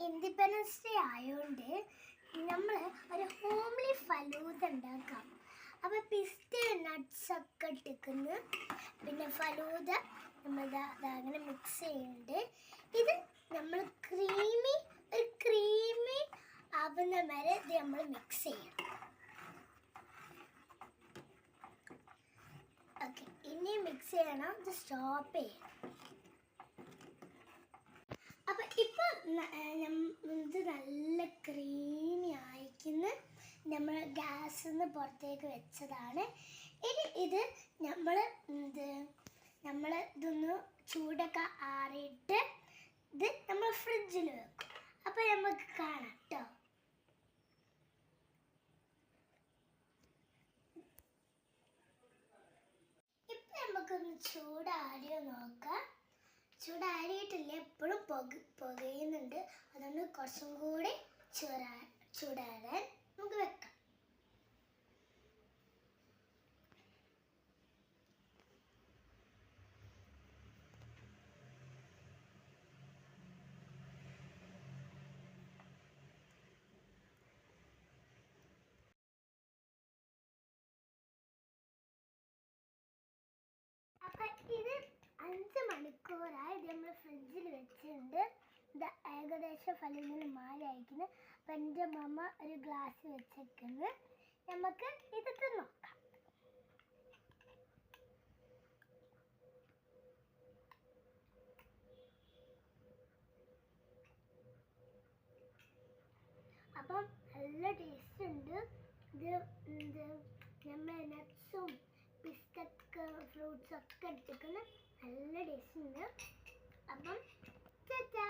Independence day ആയതുകൊണ്ട് നമ്മൾ ഒരു ഹോംലി ഫലൂദ ഉണ്ടാക്കാം. അപ്പോൾ പിസ്തയും നട്ട്സൊക്കെ ഇട്ടിക്കുന്നു. പിന്നെ ഫലൂദ നമ്മൾ അങ്ങനെ മിക്സ് ചെയ്യുന്നുണ്ട്. ഇത് നമ്മൾ ക്രീമി ആവുന്ന വരെ ഇത് നമ്മൾ മിക്സ് ചെയ്യണം. ഓക്കെ, ഇനി മിക്സ് ചെയ്യണം, ഇത് സ്റ്റോപ്പ് ചെയ്യണം. അപ്പം ഇപ്പം ഇത് നല്ല ക്രീമി ആയിക്കുന്ന നമ്മൾ ഗ്യാസിൽ നിന്ന് പുറത്തേക്ക് വെച്ചതാണ്. ഇനി ഇത് നമ്മൾ ഇതൊന്ന് ചൂടൊക്കെ ആറിയിട്ട് ഇത് നമ്മൾ ഫ്രിഡ്ജിൽ വെക്കും. അപ്പം നമുക്ക് കാണാം കേട്ടോ. ഇപ്പം നമുക്കൊന്ന് ചൂടാറിയോ നോക്കാം. ചൂടാറിയിട്ടില്ല, എപ്പോഴും പുകയുന്നുണ്ട്. അതുകൊണ്ട് കുറച്ചും കൂടി ചൂടാറാൻ നമുക്ക് വെക്കാം. അപ്പം ഇത് 5 മണിക്കൂറായി ഇത് നമ്മൾ ഫ്രിഡ്ജിൽ വെച്ചിട്ടുണ്ട്. ഇത് ഏകദേശം ഫലങ്ങൾ മാലയക്കുന്നു. അപ്പം എൻ്റെ മമ്മ ഒരു ഗ്ലാസ് വെച്ചേക്കുന്നത്. നമുക്ക് ഇതിട്ട് നോക്കാം. അപ്പം നല്ല ടേസ്റ്റ് ഉണ്ട്. ഇത് നമ്മൾ നട്ട്സും ബിസ്ക്കറ്റ് ഫ്രൂട്ട്സ് ഒക്കെ ഇട്ടിട്ട് നല്ല ടേസ്റ്റ് ഉണ്ട്. അപ്പം ടാറ്റാ.